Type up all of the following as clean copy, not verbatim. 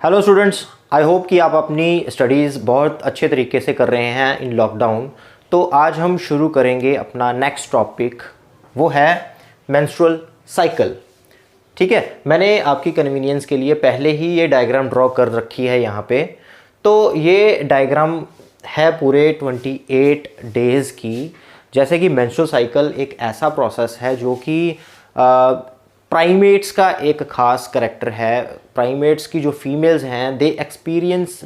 Hello students, I hope कि आप अपनी स्टडीज़ बहुत अच्छे तरीके से कर रहे हैं इन लॉकडाउन। तो आज हम शुरू करेंगे अपना नेक्स्ट टॉपिक, वो है मेंस्ट्रुअल साइकिल। ठीक है, मैंने आपकी कन्वीनियंस के लिए पहले ही ये डायग्राम ड्रॉ कर रखी है यहाँ पे। तो ये डायग्राम है पूरे 28 डेज़ की। जैसे कि मेंस्ट्रुअल साइकिल एक ऐसा प्रोसेस है जो कि प्राइमेट्स का एक ख़ास करैक्टर है। प्राइमेट्स की जो फीमेल्स हैं, they experience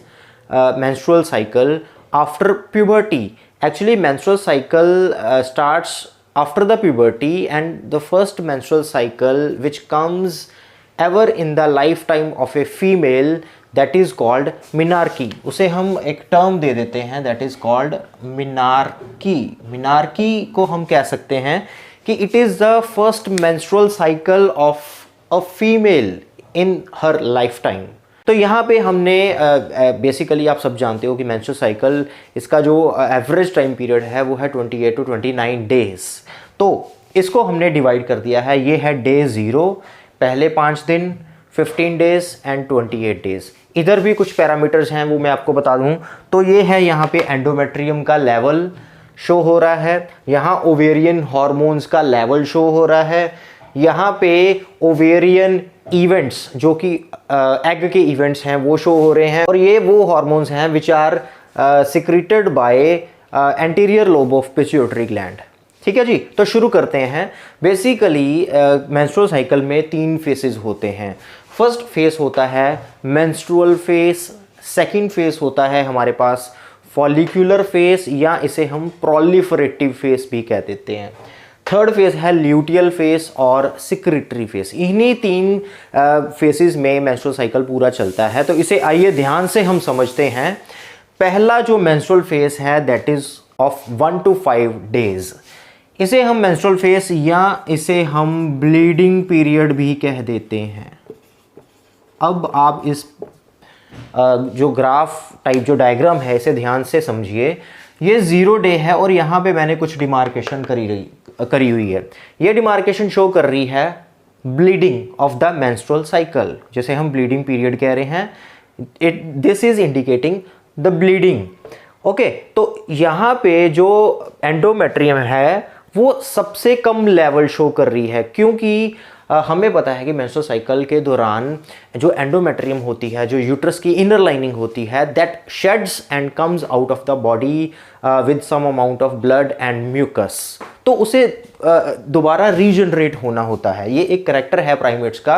menstrual cycle after puberty. Actually menstrual cycle starts after the puberty, and the first menstrual cycle which comes ever in the lifetime of a female, that is called menarche। उसे हम एक term दे देते हैं, that is called menarche। menarche को हम कह सकते हैं कि it is the first menstrual cycle of a female in her lifetime। तो यहाँ पे हमने बेसिकली आप सब जानते हो कि मेंस्ट्रुअल साइकिल, इसका जो एवरेज टाइम पीरियड है वो है 28 to 29 डेज़। तो इसको हमने डिवाइड कर दिया है। ये है डे 0, पहले 5 दिन, 15 डेज़ एंड 28 डेज़। इधर भी कुछ पैरामीटर्स हैं, वो मैं आपको बता दूं। तो ये है, यहाँ पे एंडोमेट्रियम का लेवल शो हो रहा है, यहाँ ओवेरियन हार्मोन्स का लेवल शो हो रहा है, यहाँ पे ओवेरियन इवेंट्स जो कि एग के इवेंट्स हैं वो शो हो रहे हैं, और ये वो हार्मोन्स हैं which are secreted by anterior lobe of pituitary gland. ठीक है जी, तो शुरू करते हैं। बेसिकली मेंस्ट्रुअल साइकिल में 3 फेसेस होते हैं। फर्स्ट फेस होता है मेंस्ट्रुअल फेस, सेकंड फेस होता है हमारे पास फॉलिक्यूलर फेस, या इसे हम प्रोलिफरेटिव फेस भी कह देते हैं। थर्ड फेस है ल्यूटियल फेस और सिक्रेटरी फेस। इन्हीं 3 फेसेस में मेंस्ट्रुअल साइकिल पूरा चलता है। तो इसे आइए ध्यान से हम समझते हैं। पहला जो मेंस्ट्रुअल फेस है that is of 1 to 5 days. इसे हम मेंस्ट्रुअल फेस या इसे हम ब्लीडिंग पीरियड भी कह देते हैं। अब आप इस जो ग्राफ टाइप जो डायग्राम है इसे ध्यान से समझिए। ये 0 डे है और यहाँ पे मैंने कुछ डिमार्केशन करी हुई है। ये डिमार्केशन शो कर रही है bleeding of the menstrual cycle, जिसे हम ब्लीडिंग पीरियड कह रहे हैं। This is indicating the bleeding. Okay, तो यहाँ पे जो एंडोमेट्रियम है वो सबसे कम लेवल शो कर रही है, क्योंकि हमें पता है कि मेंस्ट्रुअल साइकिल के दौरान जो एंडोमेट्रियम होती है, जो यूट्रस की इनर लाइनिंग होती है, that sheds and comes out of the body with some amount of blood and mucus. तो उसे दोबारा रीजनरेट होना होता है। ये एक करैक्टर है प्राइमेट्स का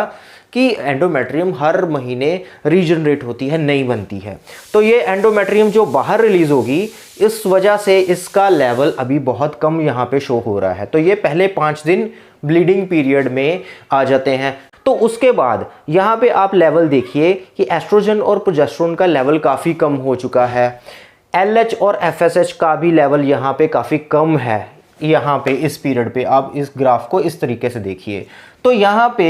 कि एंडोमेट्रियम हर महीने रीजनरेट होती है, नई बनती है। तो ये एंडोमेट्रियम जो बाहर रिलीज होगी, इस वजह से इसका लेवल अभी बहुत कम यहाँ पे शो हो रहा है। तो ये पहले 5 दिन ब्लीडिंग पीरियड में आ जाते हैं। तो उसके बाद यहाँ पे आप लेवल देखिए कि एस्ट्रोजन और प्रोजेस्टेरोन का लेवल काफ़ी कम हो चुका है। LH और FSH का भी लेवल यहाँ पे काफ़ी कम है। यहाँ पे इस पीरियड पे आप इस ग्राफ को इस तरीके से देखिए। तो यहाँ पे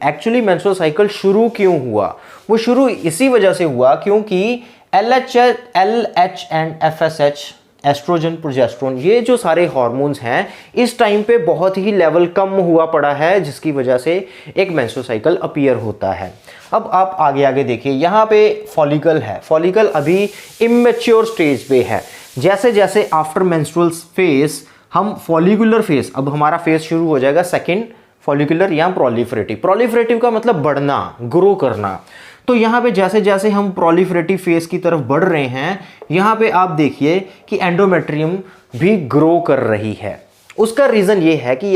एक्चुअली मेंस्ट्रुअल साइकिल शुरू क्यों हुआ? वो शुरू इसी वजह से हुआ क्योंकि LH and FSH, oestrogen, progesterone, ये जो सारे हार्मोन्स हैं इस टाइम पे बहुत ही लेवल कम हुआ पड़ा है, जिसकी वजह से एक मेंस्ट्रुअल साइकिल अपीयर होता है। अब आप आगे देखिए, यहाँ पे फॉलिकल है। फॉलिकल अभी इमेच्योर स्टेज पे है। जैसे जैसे आफ्टर मेंस्ट्रुअल फेस हम फॉलिकुलर फेस, अब हमारा फेस शुरू हो जाएगा सेकंड फॉलिकुलर या प्रोलिफरेटिव। प्रोलिफरेटिव का मतलब बढ़ना, ग्रो करना। तो यहाँ पे जैसे जैसे हम प्रोलिफरेटिव फेस की तरफ बढ़ रहे हैं, यहाँ पे आप देखिए कि एंडोमेट्रियम भी ग्रो कर रही है। उसका रीज़न ये है कि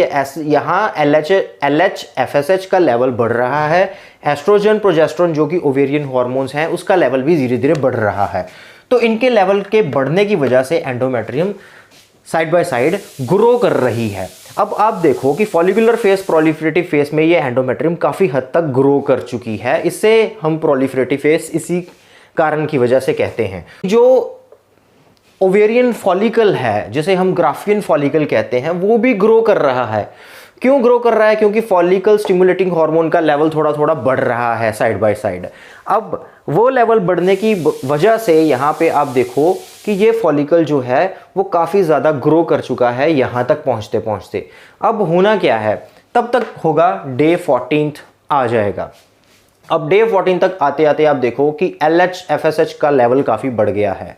यहाँ LH FSH का लेवल बढ़ रहा है, एस्ट्रोजन प्रोजेस्टेरोन जो कि ओवेरियन हार्मोन्स हैं उसका लेवल भी धीरे धीरे बढ़ रहा है। तो इनके लेवल के बढ़ने की वजह से endometrium side by side grow कर रही है। अब आप देखो कि फॉलिकुलर फेस, प्रोलिफरेटिव फेस में ये एंडोमेट्रियम काफ़ी हद तक ग्रो कर चुकी है। इससे हम प्रोलिफरेटिव फेस इसी कारण की वजह से कहते हैं। जो ओवेरियन फॉलिकल है, जिसे हम ग्राफियन फॉलिकल कहते हैं, वो भी ग्रो कर रहा है। क्यों ग्रो कर रहा है? क्योंकि फॉलिकल स्टिमुलेटिंग हार्मोन का लेवल थोड़ा थोड़ा बढ़ रहा है साइड बाय साइड। अब वो लेवल बढ़ने की वजह से यहाँ पे आप देखो कि ये फॉलिकल जो है वो काफ़ी ज़्यादा ग्रो कर चुका है यहाँ तक पहुँचते पहुँचते। अब होना क्या है, तब तक होगा डे 14 आ जाएगा। अब डे 14 तक आते आते आप देखो कि LH FSH का लेवल काफ़ी बढ़ गया है।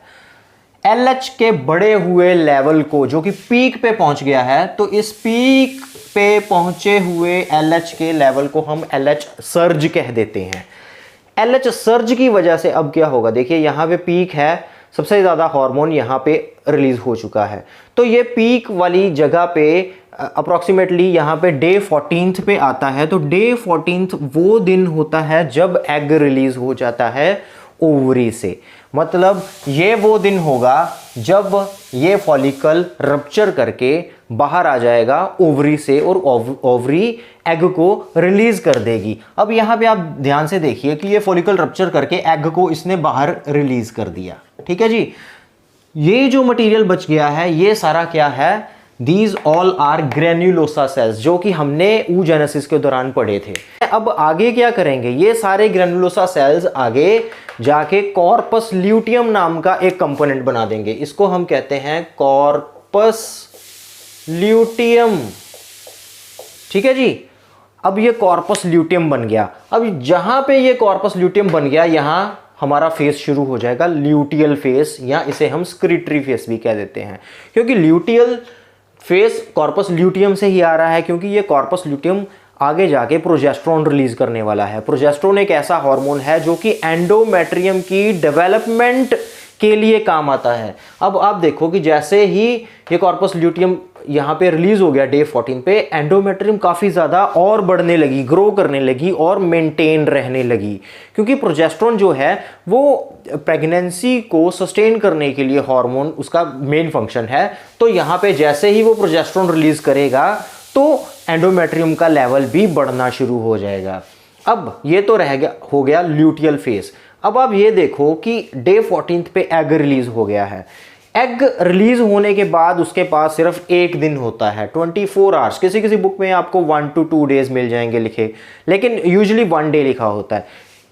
LH के बढ़े हुए लेवल को, जो कि पीक पे पहुंच गया है, तो इस पीक पे पहुंचे हुए LH के लेवल को हम LH सर्ज कह देते हैं। LH सर्ज की वजह से अब क्या होगा, देखिए यहाँ पे पीक है, सबसे ज़्यादा हार्मोन यहाँ पे रिलीज हो चुका है, तो ये पीक वाली जगह पे अप्रॉक्सीमेटली यहाँ पे डे 14th पे आता है। तो डे 14th वो दिन होता है जब एग रिलीज हो जाता है ओवरी से। मतलब ये वो दिन होगा जब ये फॉलिकल रप्चर करके बाहर आ जाएगा ओवरी से और ओवरी एग को रिलीज कर देगी। अब यहाँ पे आप ध्यान से देखिए कि ये फॉलिकल रप्चर करके एग को इसने बाहर रिलीज कर दिया। ठीक है जी, ये जो मटेरियल बच गया है ये सारा क्या है, These all are granulosa cells, जो कि हमने oogenesis के दौरान पढ़े थे। अब आगे क्या करेंगे, ये सारे ग्रेनुलोसा सेल्स आगे जाके कॉर्पस ल्यूटियम नाम का एक कंपोनेंट बना देंगे। इसको हम कहते हैं कॉर्पस ल्यूटियम। ठीक है जी, अब ये कॉर्पस ल्यूटियम बन गया। अब जहां पे ये कॉर्पस ल्यूटियम बन गया, यहां हमारा फेस शुरू हो जाएगा, ल्यूटियल फेस, या इसे हम स्क्रिटरी फेस भी कह देते हैं, क्योंकि ल्यूटियल फेस कॉर्पस ल्यूटियम से ही आ रहा है, क्योंकि ये कॉर्पस ल्यूटियम आगे जाके प्रोजेस्टेरोन रिलीज करने वाला है। प्रोजेस्टेरोन एक ऐसा हार्मोन है जो कि एंडोमेट्रियम की डेवलपमेंट के लिए काम आता है। अब आप देखो कि जैसे ही ये कॉर्पस ल्यूटियम यहाँ पे रिलीज हो गया डे 14 पे, एंडोमेट्रियम काफ़ी ज़्यादा और बढ़ने लगी, ग्रो करने लगी और मेंटेन रहने लगी, क्योंकि प्रोजेस्टेरोन जो है वो प्रेगनेंसी को सस्टेन करने के लिए हार्मोन उसका मेन फंक्शन है। तो यहाँ पे जैसे ही वो प्रोजेस्टेरोन रिलीज करेगा तो एंडोमेट्रियम का लेवल भी बढ़ना शुरू हो जाएगा। अब ये तो रह गया, हो गया ल्यूटियल फेस। अब आप ये देखो कि डे 14 पे एग रिलीज हो गया है। एग रिलीज होने के बाद उसके पास सिर्फ एक दिन होता है, 24 आवर्स। किसी किसी बुक में आपको 1 to 2 डेज मिल जाएंगे लिखे, लेकिन यूजुअली 1 डे लिखा होता है।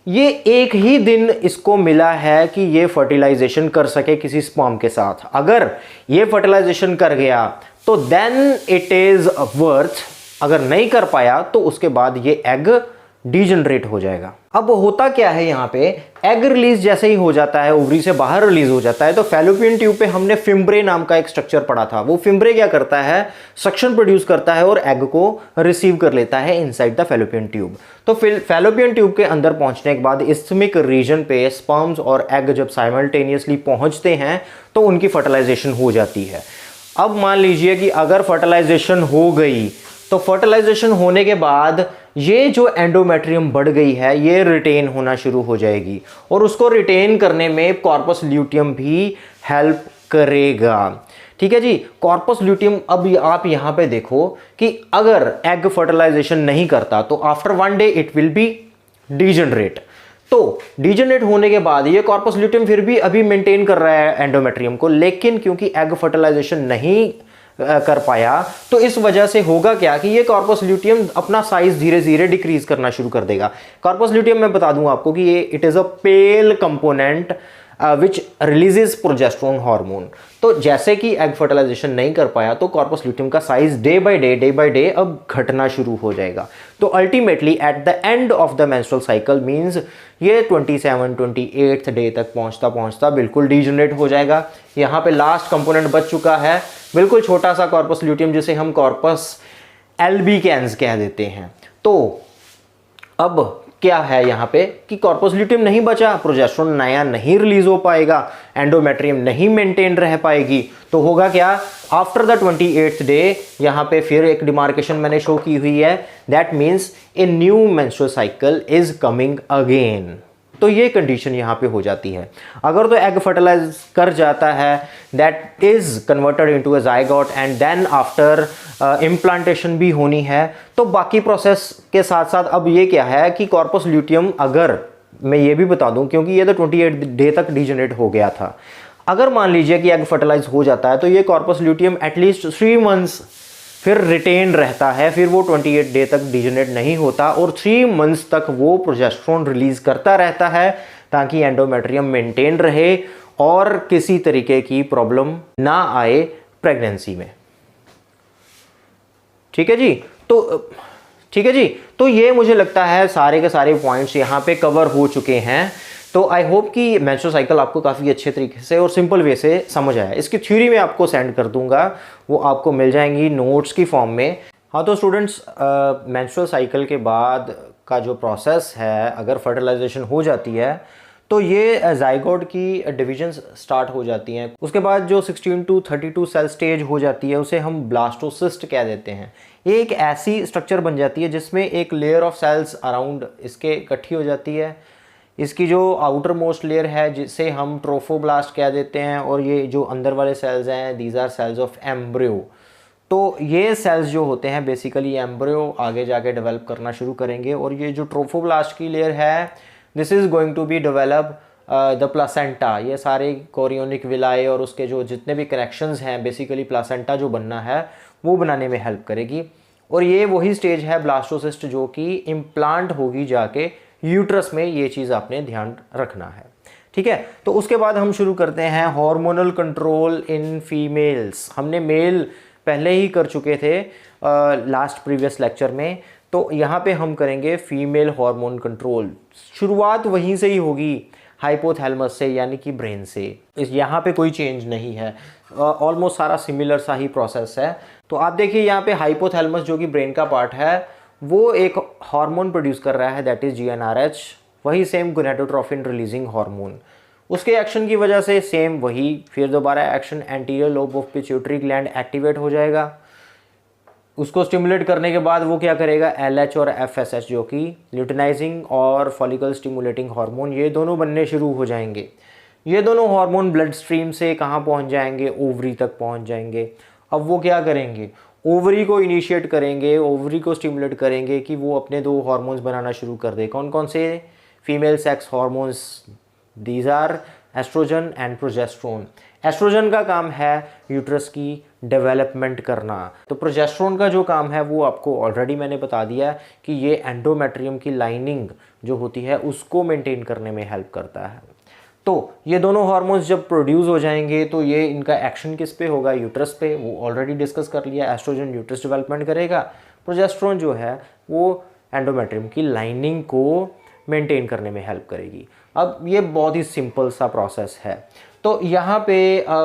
ये एक ही दिन इसको मिला है कि ये फर्टिलाइजेशन कर सके किसी स्पर्म के साथ। अगर ये फर्टिलाइजेशन कर गया तो देन इट इज वर्थ, अगर नहीं कर पाया तो उसके बाद ये एग डीजनरेट हो जाएगा। अब होता क्या है, यहाँ पे एग रिलीज जैसे ही हो जाता है, ओवरी से बाहर रिलीज हो जाता है, तो फैलोपियन ट्यूब पे हमने फिम्ब्रे नाम का एक स्ट्रक्चर पढ़ा था। वो फिम्ब्रे क्या करता है, सक्शन प्रोड्यूस करता है और एग को रिसीव कर लेता है इनसाइड द फैलोपियन ट्यूब। तो फिर फैलोपियन ट्यूब के अंदर पहुंचने के बाद इस्थमिक रीजन पे स्पर्म्स और एग जब साइमल्टेनियसली पहुंचते हैं तो उनकी फर्टिलाइजेशन हो जाती है। अब मान लीजिए कि अगर फर्टिलाइजेशन हो गई, तो फर्टिलाइजेशन होने के बाद ये जो एंडोमेट्रियम बढ़ गई है ये रिटेन होना शुरू हो जाएगी, और उसको रिटेन करने में कॉर्पस ल्यूटियम भी हेल्प करेगा। ठीक है जी, कॉर्पस ल्यूटियम। अब आप यहाँ पे देखो कि अगर एग फर्टिलाइजेशन नहीं करता तो after 1 day it will be degenerate. तो डीजनरेट होने के बाद ये कॉर्पस ल्यूटियम फिर भी अभी मेंटेन कर रहा है एंडोमेट्रियम को, लेकिन क्योंकि एग फर्टिलाइजेशन नहीं कर पाया तो इस वजह से होगा क्या कि ये कॉर्पस ल्यूटियम अपना साइज धीरे धीरे डिक्रीज करना शुरू कर देगा। कॉर्पस ल्यूटियम मैं बता दूं आपको कि ये it is a pale component which releases progesterone hormone. तो जैसे कि एग फर्टिलाइजेशन नहीं कर पाया तो कॉर्पस ल्यूटियम का साइज डे बाय डे अब घटना शुरू हो जाएगा। तो ultimately at the end of the menstrual cycle means ये 28th डे तक पहुंचता पहुंचता बिल्कुल डीजनरेट हो जाएगा। यहाँ पे लास्ट कंपोनेंट बच चुका है, बिल्कुल छोटा सा कॉर्पस ल्यूटियम, जिसे हम कॉर्पस एल्बिकेंस कह देते हैं। तो अब क्या है यहाँ पे कि कॉर्पस ल्यूटियम नहीं बचा, प्रोजेस्टेरोन नया नहीं रिलीज हो पाएगा, एंडोमेट्रियम नहीं मेंटेन रह पाएगी। तो होगा क्या, आफ्टर द 28th डे यहाँ पे फिर एक डिमार्केशन मैंने शो की हुई है, that means a new menstrual cycle is coming again. तो ये कंडीशन यहाँ पे हो जाती है। अगर तो एग फर्टिलाइज कर जाता है, that is converted into a zygote and then after implantation भी होनी है। तो बाकी प्रोसेस के साथ साथ अब ये क्या है कि कॉर्पस ल्यूटियम, अगर मैं ये भी बता दूं क्योंकि ये तो 28 डे तक डीजनरेट हो गया था, अगर मान लीजिए कि एग फर्टिलाइज हो जाता है तो ये कॉर्पस ल्यूटियम एटलीस्ट 3 मंथ्स फिर रिटेन रहता है, फिर वो 28 डे तक डीजनरेट नहीं होता और 3 मंथ्स तक वो प्रोजेस्टेरोन रिलीज करता रहता है ताकि एंडोमेट्रियम मेंटेन रहे और किसी तरीके की प्रॉब्लम ना आए प्रेगनेंसी में। ठीक है जी, तो ठीक है जी। तो ये मुझे लगता है सारे के सारे पॉइंट्स यहाँ पे कवर हो चुके हैं। तो आई होप कि मेंस्ट्रुअल साइकिल आपको काफ़ी अच्छे तरीके से और सिंपल वे से समझ आया। इसकी थ्योरी मैं आपको सेंड कर दूंगा, वो आपको मिल जाएंगी नोट्स की फॉर्म में। हाँ, तो स्टूडेंट्स, मेंस्ट्रुअल साइकिल के बाद का जो प्रोसेस है, अगर फर्टिलाइजेशन हो जाती है तो ये जाइगोट की डिविजन्स स्टार्ट हो जाती हैं। उसके बाद जो 16 to 32 सेल स्टेज हो जाती है उसे हम ब्लास्टोसिस्ट कह देते हैं। ये एक ऐसी स्ट्रक्चर बन जाती है जिसमें एक लेयर ऑफ सेल्स अराउंड इसके इकट्ठी हो जाती है। इसकी जो आउटर मोस्ट लेयर है जिसे हम ट्रोफोब्लास्ट कह देते हैं, और ये जो अंदर वाले सेल्स हैं these are cells of embryo. तो ये सेल्स जो होते हैं बेसिकली एम्ब्रियो आगे जाके डेवलप करना शुरू करेंगे, और ये जो ट्रोफोब्लास्ट की लेयर है this is going to be develop the placenta. ये सारे कोरियोनिक विलाए और उसके जो जितने भी कनेक्शंस हैं बेसिकली प्लासेंटा जो बनना है वो बनाने में हेल्प करेगी। और ये वही स्टेज है ब्लास्टोसिस्ट जो कि इम्प्लांट होगी जाके यूट्रस में। ये चीज़ आपने ध्यान रखना है, ठीक है। तो उसके बाद हम शुरू करते हैं हार्मोनल कंट्रोल इन फीमेल्स। हमने मेल पहले ही कर चुके थे लास्ट प्रीवियस लेक्चर में, तो यहाँ पे हम करेंगे फीमेल हार्मोन कंट्रोल। शुरुआत वहीं से ही होगी, हाइपोथैलेमस से, यानी कि ब्रेन से। इस यहाँ पे कोई चेंज नहीं है, ऑलमोस्ट सारा सिमिलर सा ही प्रोसेस है। तो आप देखिए यहाँ पे हाइपोथैलेमस जो कि ब्रेन का पार्ट है वो एक हार्मोन प्रोड्यूस कर रहा है, दैट इज GnRH, वही सेम गोनाडोट्रोफिन रिलीजिंग हार्मोन। उसके एक्शन की वजह से सेम वही फिर दोबारा action, anterior lobe of pituitary gland activate हो जाएगा। उसको स्टिमुलेट करने के बाद वो क्या करेगा, LH और FSH जो कि ल्यूटिनाइजिंग और फॉलिकल स्टिमुलेटिंग हार्मोन, ये दोनों बनने शुरू हो जाएंगे। ये दोनों हार्मोन ब्लड स्ट्रीम से कहाँ पहुँच जाएंगे, ओवरी तक पहुँच जाएंगे। अब वो क्या करेंगे, ओवरी को इनिशिएट करेंगे, ओवरी को स्टिमुलेट करेंगे कि वो अपने 2 हार्मोन्स बनाना शुरू कर दे। कौन कौन से, female sex hormones, these are oestrogen and progesterone. Oestrogen का काम है यूट्रस की डेवलपमेंट करना, तो प्रोजेस्ट्रोन का जो काम है वो आपको ऑलरेडी मैंने बता दिया कि ये एंडोमेट्रियम की लाइनिंग जो होती है उसको मेंटेन करने में हेल्प करता है। तो ये दोनों हार्मोन्स जब प्रोड्यूस हो जाएंगे तो ये इनका एक्शन किस पे होगा, यूट्रस पे। वो ऑलरेडी डिस्कस कर लिया, एस्ट्रोजन यूट्रस डेवलपमेंट करेगा, प्रोजेस्ट्रोन जो है वो एंडोमेट्रियम की लाइनिंग को मेंटेन करने में हेल्प करेगी। अब ये बहुत ही सिंपल सा प्रोसेस है। तो यहाँ पे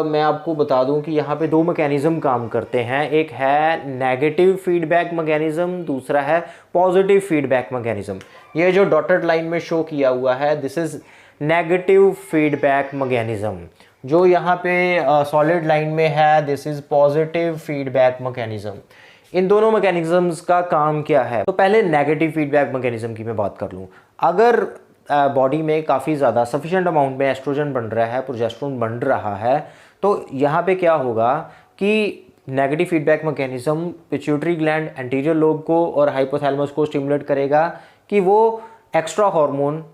मैं आपको बता दूं कि यहाँ पे 2 मैकेनिज्म काम करते हैं। एक है नेगेटिव फीडबैक मैकेनिज्म, दूसरा है पॉजिटिव फीडबैक मैकेनिज्म। ये जो डॉटेड लाइन में शो किया हुआ है this is negative feedback mechanism. जो यहाँ पे सॉलिड लाइन में है this is positive feedback mechanism. इन दोनों मैकेनिज्म्स का काम क्या है, तो पहले नेगेटिव फीडबैक मैकेनिज्म की मैं बात कर लूँ। अगर बॉडी में काफ़ी ज़्यादा सफिशिएंट अमाउंट में एस्ट्रोजन बन रहा है, प्रोजेस्ट्रोन बन रहा है, तो यहाँ पे क्या होगा कि negative feedback mechanism pituitary gland, anterior lobe को और हाइपोथैलेमस को स्टिमुलेट करेगा कि वो एक्स्ट्रा हार्मोन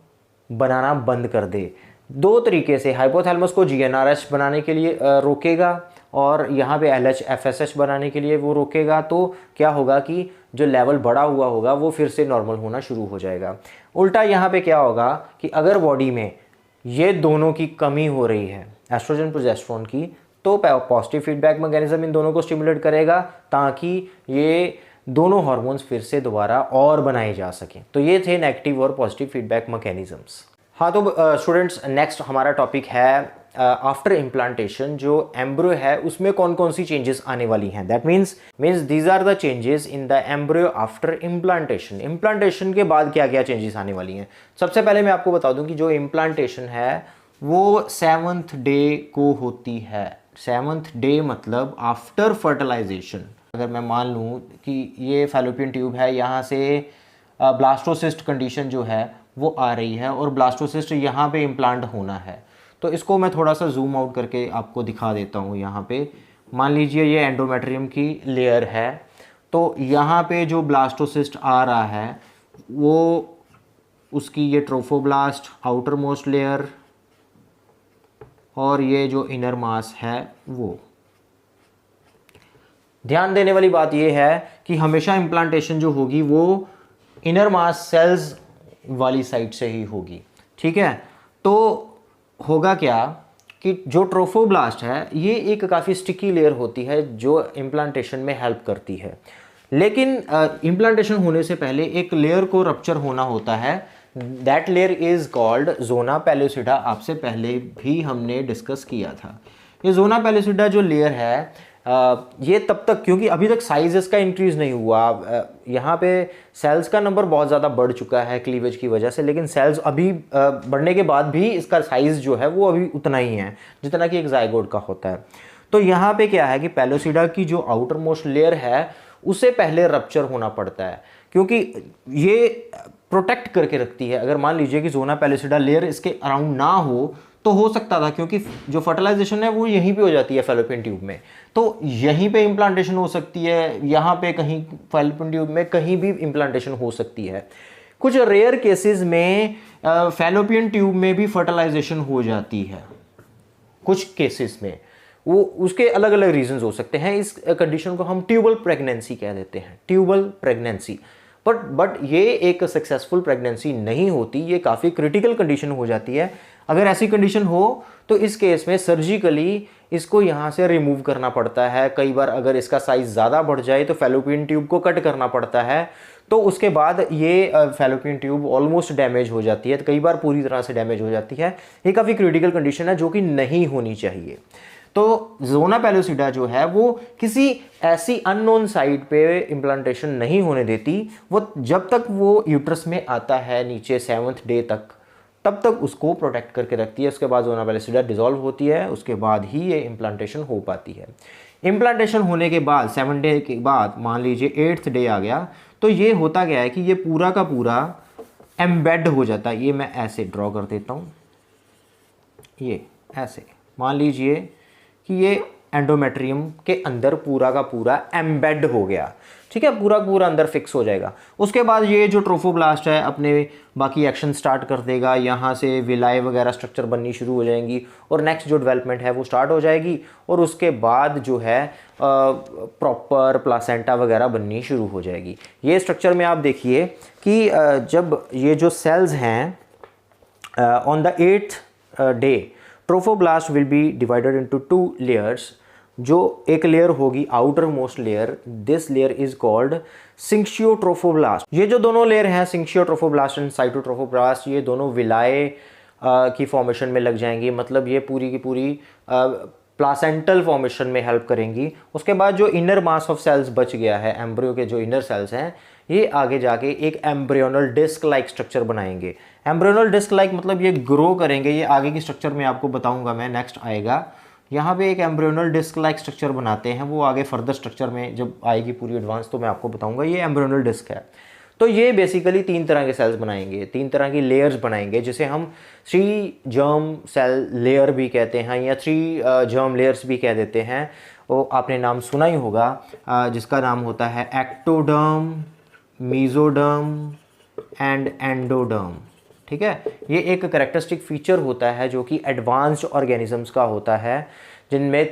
बनाना बंद कर दे। 2 तरीके से, हाइपोथैलेमस को GnRH बनाने के लिए रोकेगा और यहाँ पे LH FSH बनाने के लिए वो रोकेगा। तो क्या होगा कि जो लेवल बढ़ा हुआ होगा वो फिर से नॉर्मल होना शुरू हो जाएगा। उल्टा यहाँ पे क्या होगा कि अगर बॉडी में ये दोनों की कमी हो रही है, एस्ट्रोजन प्रोजेस्ट्रोन की, तो पॉजिटिव फीडबैक मैकेनिज्म इन दोनों को स्टिमुलेट करेगा ताकि ये दोनों हार्मोन्स फिर से दोबारा और बनाए जा सकें। तो ये थे नेगेटिव और पॉजिटिव फीडबैक मैकेनिज्म्स। हाँ, तो स्टूडेंट्स नेक्स्ट हमारा टॉपिक है आफ्टर इम्प्लांटेशन। जो एम्ब्रियो है उसमें कौन कौन सी चेंजेस आने वाली हैं, that means these are the changes in the embryo after implantation. Implantation के बाद क्या क्या चेंजेस आने वाली हैं। सबसे पहले मैं आपको बता दूं कि जो इम्प्लांटेशन है वो 7th डे को होती है। 7th डे मतलब आफ्टर फर्टिलाइजेशन। अगर मैं मान लूँ कि ये फैलोपियन ट्यूब है, यहाँ से ब्लास्टोसिस्ट कंडीशन जो है वो आ रही है और ब्लास्टोसिस्ट यहाँ पे इम्प्लांट होना है, तो इसको मैं थोड़ा सा जूम आउट करके आपको दिखा देता हूँ। यहाँ पे मान लीजिए ये एंडोमेट्रियम की लेयर है, तो यहाँ पे जो ब्लास्टोसिस्ट आ रहा है वो उसकी ये ट्रोफोब्लास्ट आउटर मोस्ट लेयर और ये जो इनर मास है वो। ध्यान देने वाली बात ये है कि हमेशा इम्प्लांटेशन जो होगी वो इनर मास सेल्स वाली साइड से ही होगी, ठीक है। तो होगा क्या कि जो ट्रोफोब्लास्ट है ये एक काफ़ी स्टिकी लेयर होती है जो इम्प्लांटेशन में हेल्प करती है। लेकिन इम्प्लांटेशन होने से पहले एक लेयर को रप्चर होना होता है, that layer is called zona pellucida. आपसे पहले भी हमने डिस्कस किया था। ये जोना पेलोसिडा जो लेयर है ये तब तक, क्योंकि अभी तक साइज इसका इंक्रीज नहीं हुआ, यहाँ पे सेल्स का नंबर बहुत ज़्यादा बढ़ चुका है क्लीवेज की वजह से, लेकिन सेल्स अभी बढ़ने के बाद भी इसका साइज जो है वो अभी उतना ही है जितना कि एक जाइगोट का होता है। तो यहाँ पे क्या है कि पेलोसिडा की जो आउटर मोस्ट लेयर है उसे पहले रप्चर होना पड़ता है, क्योंकि ये प्रोटेक्ट करके रखती है। अगर मान लीजिए कि जोना पेलोसिडा लेयर इसके अराउंड ना हो तो हो सकता था, क्योंकि जो फर्टिलाइजेशन है वो यहीं पे हो जाती है फैलोपियन ट्यूब में, तो यहीं पे इम्प्लांटेशन हो सकती है, यहाँ पे कहीं फैलोपियन ट्यूब में कहीं भी इम्प्लांटेशन हो सकती है। कुछ रेयर केसेस में फैलोपियन ट्यूब में भी फर्टिलाइजेशन हो जाती है, कुछ केसेस में, वो उसके अलग अलग रीजंस हो सकते हैं। इस कंडीशन को हम ट्यूबल प्रेगनेंसी कह देते हैं, ट्यूबल प्रेगनेंसी। बट ये एक सक्सेसफुल प्रेगनेंसी नहीं होती, ये काफ़ी क्रिटिकल कंडीशन हो जाती है। अगर ऐसी कंडीशन हो तो इस केस में सर्जिकली इसको यहाँ से रिमूव करना पड़ता है। कई बार अगर इसका साइज़ ज़्यादा बढ़ जाए तो फैलोपियन ट्यूब को कट करना पड़ता है, तो उसके बाद ये फैलोपियन ट्यूब ऑलमोस्ट डैमेज हो जाती है, तो कई बार पूरी तरह से डैमेज हो जाती है। ये काफ़ी क्रिटिकल कंडीशन है जो कि नहीं होनी चाहिए। तो जोना पेलोसिडा जो है वो किसी ऐसी अननोन साइट पे इम्प्लांटेशन नहीं होने देती। वो जब तक वो यूट्रस में आता है नीचे 7th डे तक, तब तक उसको प्रोटेक्ट करके रखती है। उसके बाद जोना पेलोसिडा डिसॉल्व होती है, उसके बाद ही ये इम्प्लांटेशन हो पाती है। इम्प्लांटेशन होने के बाद 7 डे के बाद मान लीजिए 8th डे आ गया, तो ये होता गया है कि ये पूरा का पूरा एम्बेड हो जाता है। ये मैं ऐसे ड्रॉ कर देता हूँ, ये ऐसे मान लीजिए कि ये एंडोमेट्रियम के अंदर पूरा का पूरा एम्बेड हो गया, ठीक है, पूरा पूरा अंदर फिक्स हो जाएगा। उसके बाद ये जो ट्रोफोब्लास्ट है अपने बाकी एक्शन स्टार्ट कर देगा, यहाँ से विलाई वगैरह स्ट्रक्चर बननी शुरू हो जाएंगी और नेक्स्ट जो डेवलपमेंट है वो स्टार्ट हो जाएगी। और उसके बाद जो है प्रॉपर प्लासेंटा वगैरह बननी शुरू हो जाएगी। ये स्ट्रक्चर में आप देखिए कि जब ये जो सेल्स हैं on the 8th day trophoblast will be divided into 2 layers. जो एक लेयर होगी outermost layer, this layer is called syncytiotrophoblast. ये जो दोनों लेयर हैं सिंक्शियोट्रोफोब्लास्ट एंड साइटोट्रोफोब्लास्ट, ये दोनों विलाय की फॉर्मेशन में लग जाएंगी, मतलब ये पूरी की पूरी प्लासेंटल फॉर्मेशन में हेल्प करेंगी। उसके बाद जो इनर मास ऑफ सेल्स बच गया है, एम्ब्रियो के जो इनर सेल्स हैं, ये आगे जाके एक एम्ब्रियोनल डिस्क लाइक स्ट्रक्चर बनाएंगे। एम्ब्रियोनल डिस्क लाइक मतलब ये ग्रो करेंगे, ये आगे की स्ट्रक्चर में आपको बताऊंगा मैं, नेक्स्ट आएगा। यहाँ पे एक एम्ब्रियोनल डिस्क लाइक स्ट्रक्चर बनाते हैं, वो आगे फर्दर स्ट्रक्चर में जब आएगी पूरी एडवांस तो मैं आपको बताऊंगा। ये एम्ब्रियोनल डिस्क है। तो ये बेसिकली 3 तरह के सेल्स बनाएंगे, 3 तरह की लेयर्स बनाएंगे, जिसे हम 3 जर्म सेल लेयर भी कहते हैं या 3 जर्म लेयर्स भी कह देते हैं। वो आपने नाम सुना ही होगा, जिसका नाम होता है एक्टोडर्म, मीजोडर्म एंड एंडोडर्म, ठीक है। ये एक कैरेक्टरिस्टिक फीचर होता है जो कि एडवांस्ड ऑर्गेनिजम्स का होता है, जिनमें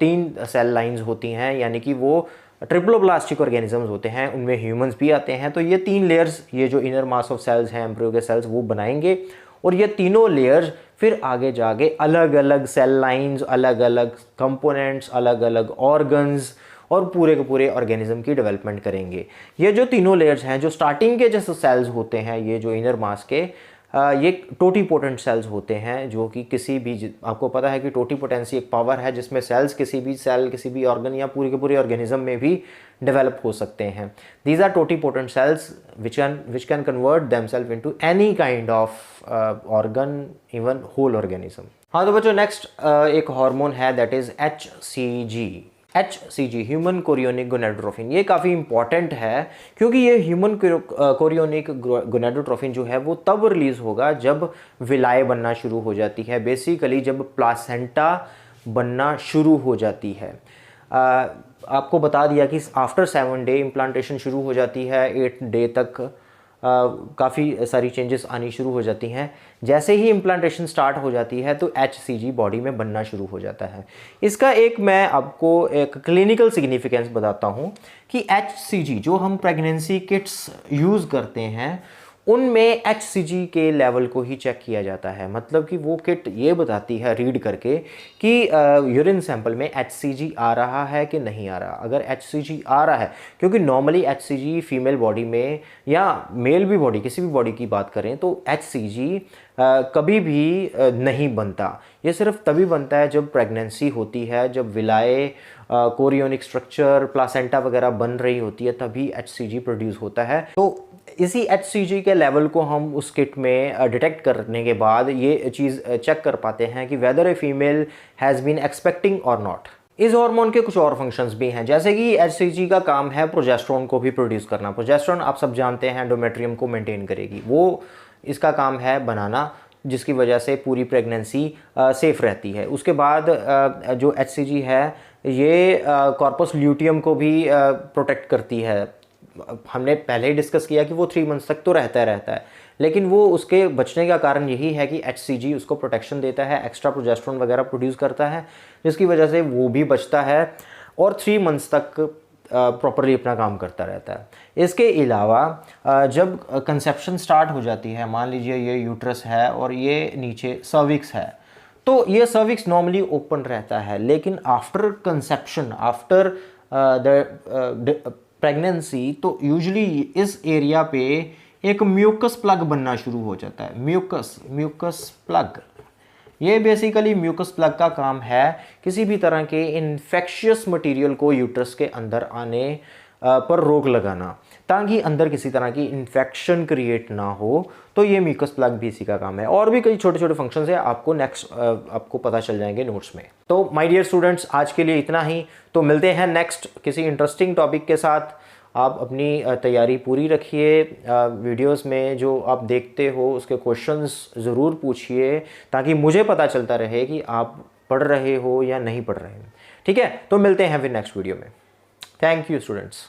3 सेल लाइंस होती हैं, यानी कि वो ट्रिप्लोब्लास्टिक ऑर्गेनिजम्स होते हैं, उनमें ह्यूमंस भी आते हैं। तो ये 3 लेयर्स, ये जो इनर मास ऑफ सेल्स हैं एम्ब्रियो के सेल्स, वो बनाएंगे। और ये तीनों लेयर्स फिर आगे जाके अलग अलग सेल लाइंस, अलग अलग कंपोनेंट्स, अलग अलग ऑर्गन्स और पूरे के पूरे ऑर्गेनिज्म की डेवलपमेंट करेंगे। ये जो तीनों लेयर्स हैं, जो स्टार्टिंग के जैसे सेल्स होते हैं, ये जो इनर मास के ये टोटीपोटेंट सेल्स होते हैं, जो कि किसी भी, आपको पता है कि टोटीपोटेंसी एक पावर है जिसमें सेल्स किसी भी सेल, किसी भी ऑर्गन या पूरे के पूरे ऑर्गेनिज्म में भी डेवलप हो सकते हैं। These are totipotent cells which can convert themselves into any kind of organ, even whole organism. हाँ तो बच्चों, नेक्स्ट एक हार्मोन है, that is HCG। HCG human chorionic gonadotropin, ये काफ़ी इंपॉर्टेंट है, क्योंकि ये ह्यूमन कोरियोनिक गोनेडोट्रोफिन जो है वो तब रिलीज़ होगा जब विलाय बनना शुरू हो जाती है, बेसिकली जब प्लासेंटा बनना शुरू हो जाती है। आपको बता दिया कि आफ्टर 7 डे इम्प्लांटेशन शुरू हो जाती है, 8 डे तक काफ़ी सारी चेंजेस आनी शुरू हो जाती हैं। जैसे ही इम्प्लांटेशन स्टार्ट हो जाती है तो HCG बॉडी में बनना शुरू हो जाता है। इसका एक मैं आपको एक क्लिनिकल सिग्निफिकेंस बताता हूँ कि HCG जो हम प्रेगनेंसी किट्स यूज़ करते हैं उनमें HCG के लेवल को ही चेक किया जाता है। मतलब कि वो किट ये बताती है रीड करके कि यूरिन सैंपल में HCG आ रहा है कि नहीं आ रहा। अगर HCG आ रहा है, क्योंकि नॉर्मली HCG फीमेल बॉडी में या मेल भी बॉडी, किसी भी बॉडी की बात करें तो HCG कभी भी नहीं बनता। ये सिर्फ तभी बनता है जब प्रेगनेंसी होती है, जब विलाए कोरियोनिक स्ट्रक्चर प्लासेंटा वगैरह बन रही होती है, तभी HCG प्रोड्यूस होता है। तो इसी HCG के लेवल को हम उस किट में डिटेक्ट करने के बाद ये चीज़ चेक कर पाते हैं कि whether a female has been expecting और नॉट। इस हार्मोन के कुछ और फंक्शंस भी हैं, जैसे कि HCG का काम है प्रोजेस्टेरोन को भी प्रोड्यूस करना। प्रोजेस्टेरोन आप सब जानते हैं एंडोमेट्रियम को मेंटेन करेगी, वो इसका काम है बनाना, जिसकी वजह से पूरी प्रेगनेंसी सेफ रहती है। उसके बाद जो HCG है ये कॉर्पस ल्यूटियम को भी प्रोटेक्ट करती है। हमने पहले ही डिस्कस किया कि वो 3 मंथ्स तक तो रहता है, लेकिन वो उसके बचने का कारण यही है कि HCG उसको प्रोटेक्शन देता है, एक्स्ट्रा प्रोजेस्टेरोन वगैरह प्रोड्यूस करता है, जिसकी वजह से वो भी बचता है और 3 मंथ्स तक प्रॉपरली अपना काम करता रहता है। इसके अलावा जब कंसेप्शन स्टार्ट हो जाती है, मान लीजिए ये यूट्रस है और ये नीचे सर्विक्स है, तो ये सर्विक्स नॉर्मली ओपन रहता है, लेकिन after conception, after the pregnancy, तो यूजुअली इस एरिया पे एक म्यूकस प्लग बनना शुरू हो जाता है। म्यूकस प्लग, ये बेसिकली म्यूकस प्लग का काम है किसी भी तरह के इन्फेक्शियस मटेरियल को यूट्रस के अंदर आने पर रोक लगाना, ताकि अंदर किसी तरह की इन्फेक्शन क्रिएट ना हो। तो ये म्यूकस प्लग भी इसी का काम है। और भी कई छोटे छोटे फंक्शंस है, आपको नेक्स्ट आपको पता चल जाएंगे नोट्स में। तो माय डियर स्टूडेंट्स, आज के लिए इतना ही। तो मिलते हैं नेक्स्ट किसी इंटरेस्टिंग टॉपिक के साथ। आप अपनी तैयारी पूरी रखिए। वीडियोस में जो आप देखते हो उसके क्वेश्चंस ज़रूर पूछिए, ताकि मुझे पता चलता रहे कि आप पढ़ रहे हो या नहीं पढ़ रहे हो। ठीक है, तो मिलते हैं फिर नेक्स्ट वीडियो में। Thank you students.